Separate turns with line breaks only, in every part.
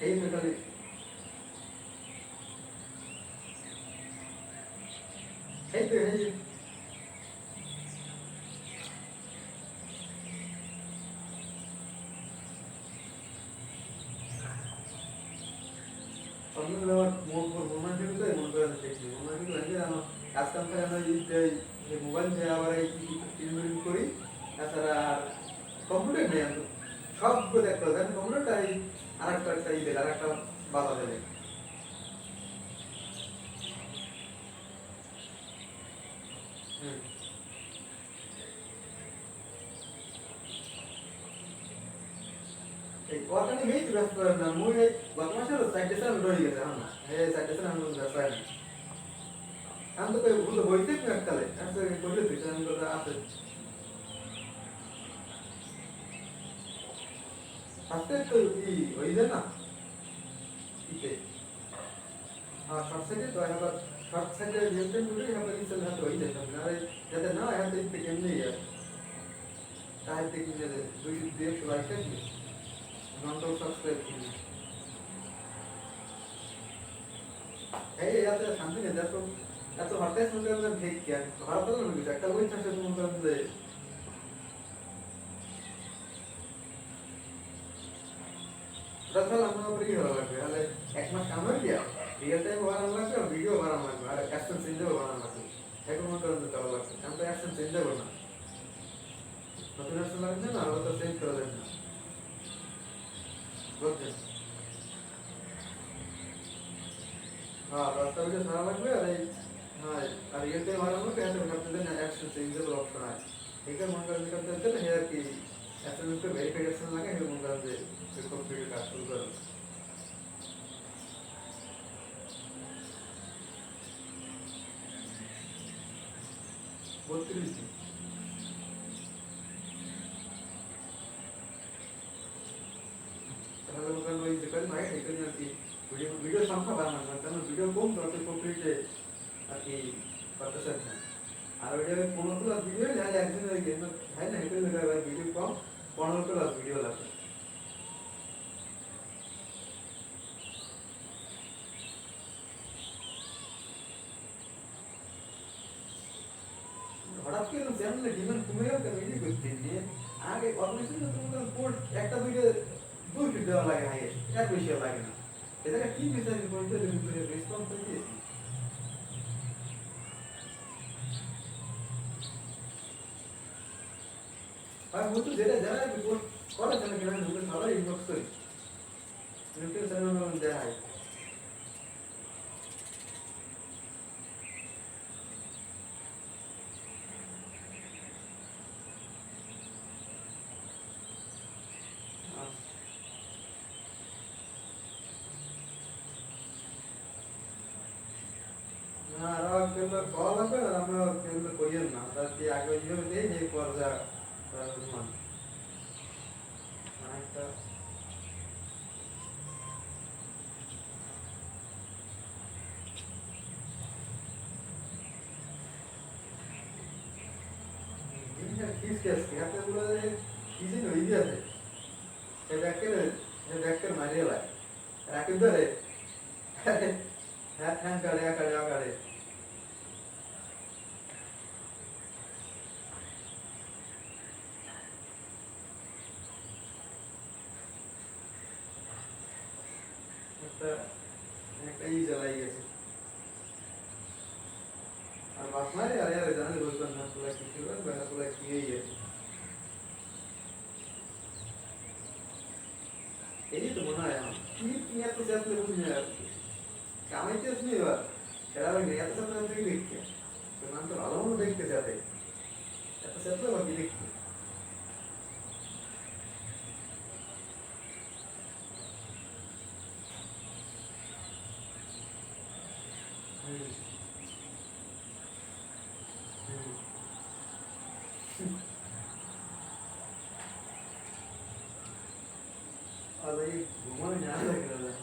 এই মেটালে এই তো এই অন্য মনে কিন্তু মনে করে দেখি মনে কিন্তু লাগে জানো কাজ কাম করে আমরা এই মোবাইল দিয়ে আবার এই টিভি করি তাছাড়া আর কম্পিউটার নেই আমি সবগুলো দেখতে হবে কম্পিউটারটা এই আরেকটা দেবে আরেকটা বাধা দেবে হুম এই অর্গানিক এই তো ব্যস্ত না মুই গত মাসে সাইডে সাইড রয়ে গেছে হ্যাঁ এই সাইডে সাইড আমি ব্যস্ত নাই আমি তো কই ভুল হইতে না কালে আচ্ছা কইলে তুই আমি কথা আছে আস্তে তো ই হই যায় না ইতে আর শর্ট সাইডে তো আবার শর্ট সাইডে মেইনটেইন করে আবার ইসেল হাতে হই যায় না আরে যাতে না হাতে ইতে কেমনে ইয়া তাই দেখি যে দুই দেশ লাইক আছে নন্টো সাবস্ক্রাইব করি এই এত শান্তি নেই এত এত হঠাৎ মনে করেন ঠিক কি আর ভালো তো না একটা ওই থাকে মনে করেন যে রাতাল আমরা উপরে কি ভালো লাগবে তাহলে এক মাস কাম হয়ে গিয়া রিয়েল টাইম বানানো লাগবে আর ভিডিও বানানো লাগবে আর অ্যাকশন চেঞ্জও বানানো লাগবে এখন মনে করেন যে ভালো লাগবে আমি তো অ্যাকশন চেঞ্জ করব না নতুন অ্যাকশন লাগবে না আর তো চেঞ্জ করা যাবে না বুঝছেন হ্যাঁ রাস্তা ভিডিও সারা লাগবে আর এই হ্যাঁ আর রিয়েল টাইম বানানো লাগবে এত ভাবতে না অ্যাকশন চেঞ্জেবল অপশন আছে এখানে মনে করেন করতে না হেয়ার কি অ্যাকশন তো ভেরিফিকেশন লাগে এই মনে করেন যে কম্পিউটার কাজ শুরু করে বলতে দিচ্ছি তাহলে মনে করেন ওই যে করেন ভাই এখানে আর কি ভিডিও সংখ্যা বাড়ানো মানে কারণ ভিডিও কম তো আপনি কমপ্লিটে আর কি করতেছেন না আর ওইটা 15 প্লাস ভিডিও যাহলে একদিন ওই গেম হয় না এটা লাগা ভাই ভিডিও কম 15 প্লাস ভিডিও লাগবে হঠাৎ করে চ্যানেলে ডিমান্ড কমে গেল কেন এই করতে নিয়ে আগে অবশ্যই তো তোমাদের পোস্ট একটা দুইটা দুই ফিট দেওয়া লাগে আগে এর বেশি লাগে না এটা কি বিচার করতে রেসপন্স দিয়েছি আর মুতো যেটা যারা পোস্ট করে কেন কেন মুতো সবাই ইনবক্স করি মুতো সামনে দেয় হয় না আর কেন কল হবে না আমরা কেন কইেন না তাতে আগে যেভাবে দেই এই পর্যা মান একটা किस केस के हाथे बोला है किसी ने ही दिया थे ये बैक कर मारे वाला राकिब दरे हाथ हैंड करे একটা ই জ্বালাই গেছে আর বাস মারে আর यार জানালে বলবেন না তোলা কি করবেন বা তোলা কি এই এই তো মনে হয় কি এত চাপলে বুঝে না কামাইতে আসনি এবার সেটা লাগে এত চাপলে আমি দেখতে তো মান তো ভালো মনে দেখতে চাতে এত চাপলে বাকি দেখতে और ये घुमाने जाने लग रहा है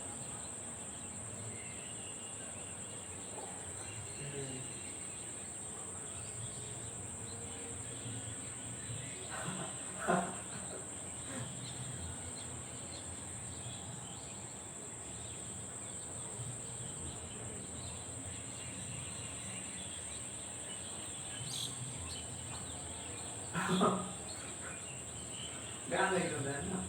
গান একদম দেন না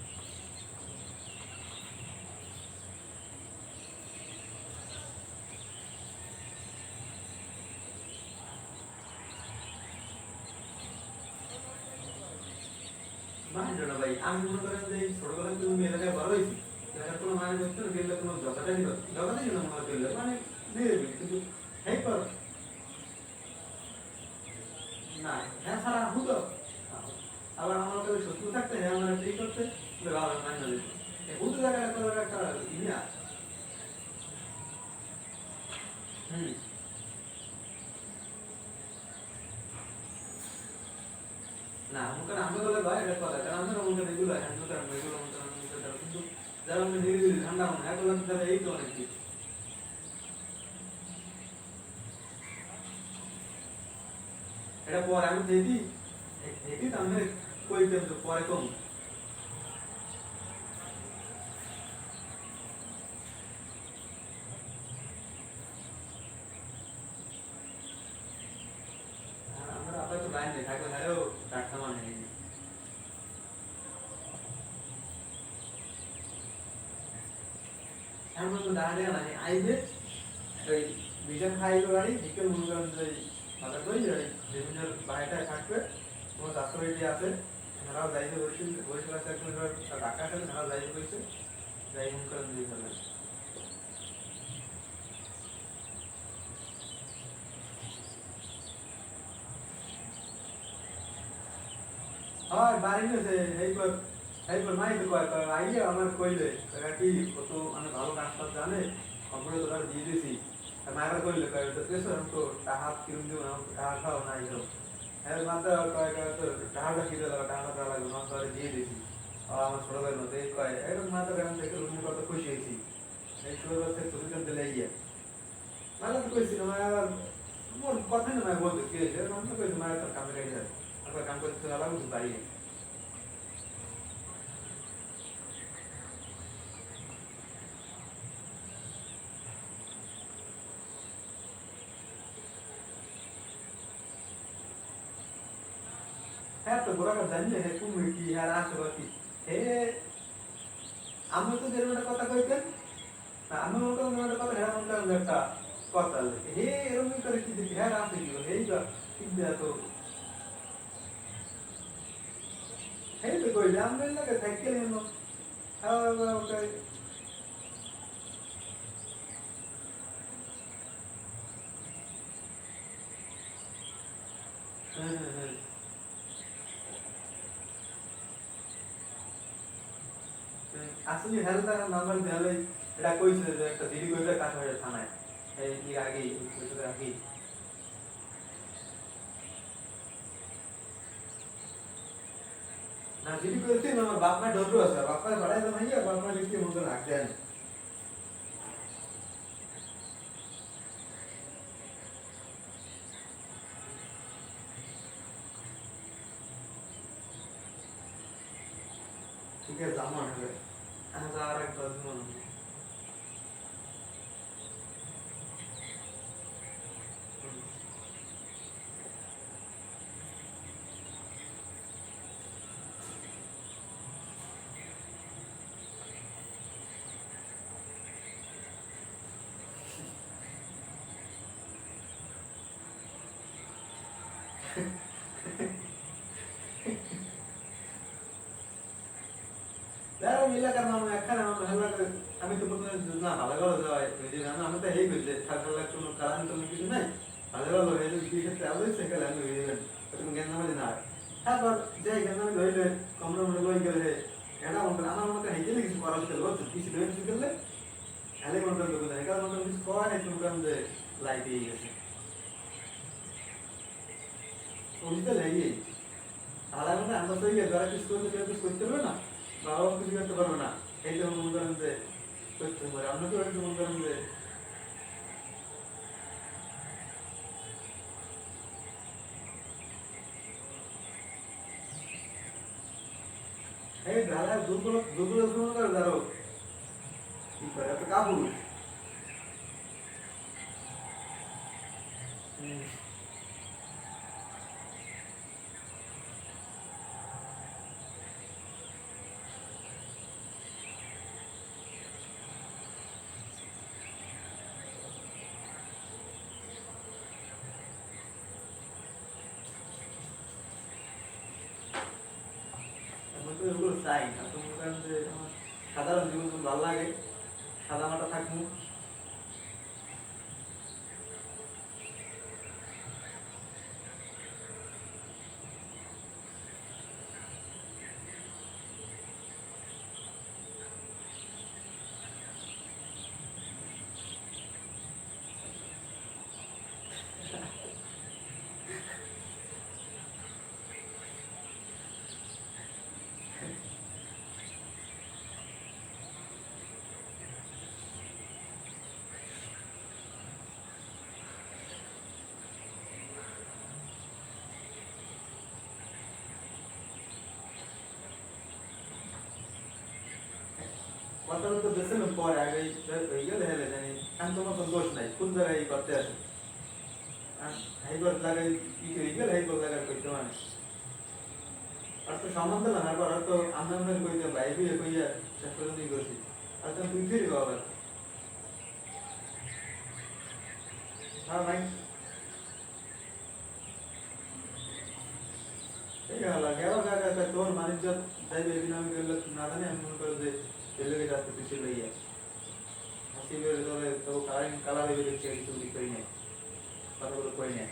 মাইন্ড না ভাই আমি মনে করেন যে ছোটবেলা থেকে তুমি এলাকায় বড় হয়েছি এলাকার কোনো মানে করতে না গেলে কোনো জগাটাই না জগাটাই না মনে করলে মানে নিয়ে কিন্তু হেই কর না হ্যাঁ সারা হুতো আবার আমার কাছে শত্রু থাকতে হ্যাঁ আমার ঠিক করতে ভালো মাইন্ড দিত হুতো জায়গায় একটা ইয়া হুম না আমাকে আমরা বলে ভাই এটা কথা কারণ আমরা মনে করি এগুলো হ্যান্ডেল করা এগুলো মনে করা কিন্তু যারা আমরা ধীরে ধীরে ঠান্ডা মনে এত লাগে তারা এই তো অনেক কিছু এটা পরে আমি দেখি দেখি তাহলে কই তো পরে কম আমরা আবার তো লাইন নেই থাকলে হ্যাঁ ডাক্তার মানে এমন তো দাঁড়িয়ে না আইবে ওই বিজন খাইবে গাড়ি বিকেল মনে করেন যে বাজার করি ওই বিভিন্ন বাড়িটায় থাকবে কোনো চাষবাড়িটি আছে তারাও যাইতে বলছিল বরিশাল আছে একটা ঢাকা আছে তারাও যাইতে বলছে যাই মনে করেন দিয়ে ফেলবেন হয় বাড়ি গেছে এইবার মাই তো কয় আইলে আমার কইলে কি কত মানে ভালো কাজ টাজ জানে কম্পিউটার তোরা দিয়ে দিছি মায়েরা কইলে কয় তো কেসো তো টাহাত কিরম দিব না টাহা খাও না এসব এর মাত্র কয় কয় তো টাহাটা কি দিল টাহাটা দেওয়া লাগবে না তোরা দিয়ে দিছি আমার ছোট ভাই মতো কয় এরকম মাত্র আমি দেখে রুমে কত খুশি হয়েছি এই ছোট বাচ্চা ছবি তুলতে লেগে মালা তো কইছি না মায়ের মোর কথা না মায়ের বলতে কি হয়েছে মানে তো কইছি মায়ের তোর কামে রেখে যাবে তারপর কাম করতে চলে লাগবে বাড়ি হ্যাঁ তো গোড়াটা জানি হে কুমির কি হ্যাঁ আশেপাশে হে আমি তো যেরকম একটা কথা কইতেন আমি মনে করেন একটা কথা হ্যাঁ মনে করেন একটা কথা হে এরকম করে কি দেখি হ্যাঁ আছে কি হে ঠিক দেয়া তো হে তো কই আমরা লাগে থাকতে নেন হ্যাঁ ওকে হ্যাঁ হ্যাঁ আসলে হেলথ আর নাম্বার দেওয়ালে এটা কইছিল যে একটা দিদি কইবে কাজ হয়ে থানায় এই কি আগে কইছিল আগে না দিদি কইছে না আমার বাপ মা ডরো আছে বাপ মা বাড়াই তো ভাইয়া বাপ মা লিখতে মন রাখ দেন ঠিক আছে জামান হবে আর এক বাজমান যারা এলাকার মানুষ একখানে আমার ভালো লাগে আমি তো প্রথমে না ভালো ভালো যায় ওই যে আমি তো এই কইছে থাকার লাগে কোনো কারণ তো কিছু নাই ভালো ভালো হয়ে যদি কি ক্ষেত্রে আলো সেখানে আমি হয়ে যাবেন তুমি জ্ঞান নামাজ না তারপর যে জ্ঞান নামাজ হইলে কমরা মনে লই গেলে এটা মনে আমার মনে হেঁটে কিছু করা হচ্ছে বলছো কিছু ধরে কিছু করলে হেলে মনে করবে কোথায় কারণ মনে কিছু করা নেই প্রোগ্রাম যে লাইট দিয়ে গেছে বুঝতে লেগে আলাদা মনে আমরা তো যারা কিছু করতে কেউ কিছু করতে পারবে না বাবা কিছু করতে পারবে না এই জন্য মনে করেন যে করতে পারে আমরা তো একটু মনে করেন যে এই ধারা দুর্বল দুর্বল মনে করে ধরো কি করে একটা কাপড় চাই না, তো মনে করেন যে আমার সাধারণ জীবন ভালো লাগে, সাদা মাটা থাকবো। কথা তো দেখছিলাম পরে আগে হয়ে গেলে হেলে জানি আমি তোমার কোনো দোষ নাই, কোন জায়গায় এই করতে আসে হাইবার লাগাই ই হয়ে গেলে হাইবার লাগার করতে মানে আর তো সম্মান দিলাম, আর তো আমরা আমরা কইতে ভাই বিয়ে কইয়া শেষ পর্যন্ত করছি, আর তো তুই ফিরবো আবার। হ্যাঁ ভাই ঠিক আছে, গেল জায়গায় তোর বাণিজ্য যাইবে এদিন আমি গেলে না জানি, আমি মনে করো যে রেলওয়ে রাস্তা পিছিয়ে লইয়া হাসি বেড়ে ধরে তো কালারিং কালার হইবে দেখছি কিছু করি নাই, কথাগুলো কই নাই।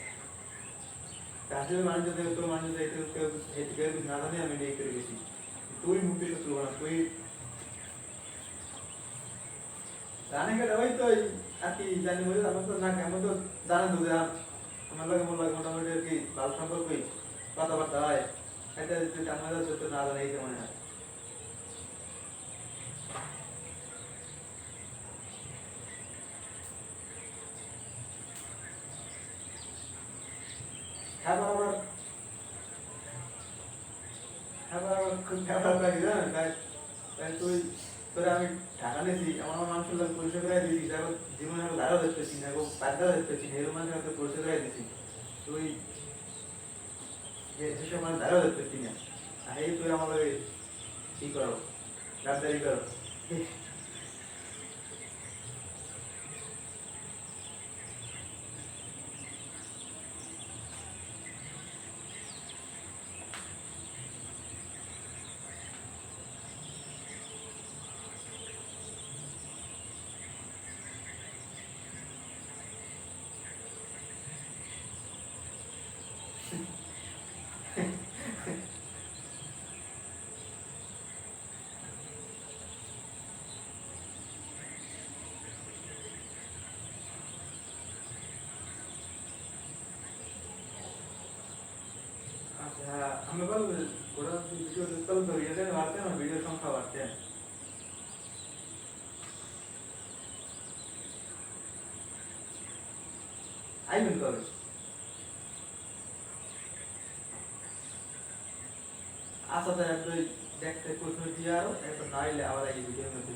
কাজের বাণিজ্য দেবে তোর বাণিজ্য যাইতে কেউ না জানি আমি নিয়ে করে গেছি, তুই মুক্তি শত্রু না তুই জানে কেটে ওই তো আর কি জানি বলে আমার তো না কেমন তো জানে তো যে আমার লাগে মনে লাগে মোটামুটি আর কি ভালো সম্পর্কই কথাবার্তা হয়, এটা যদি আমাদের যত না জানে এই মনে হয়। খাবার আবার খাবার আবার খুব খাবার লাগে জানেন তাই, তাই তুই তোরা আমি ঢাকা নিয়েছি আমার মানুষের লোক পরিচয় করে দিয়েছি, দেখো জীবনে আমি দাঁড়াও দেখতেছি না গো, পাদ্দাও দেখতেছি না, এরকম মানুষের হাতে পরিচয় করে দিয়েছি, তুই যেসব মানুষ দাঁড়াও দেখতেছি না, আর এই তুই আমার লগে কি করো গাদ্দারি করো। আচ্ছা আমি বল ওরা ভিডিও দেখতাম তো রিয়েলে বাড়তে না, ভিডিও সংখ্যা বাড়তে আইবেন কবে? আচ্ছা তাই তুই দেখতে প্রশ্ন দিয়ে আরো এরপর নাইলে আবার এই ভিডিও মধ্যে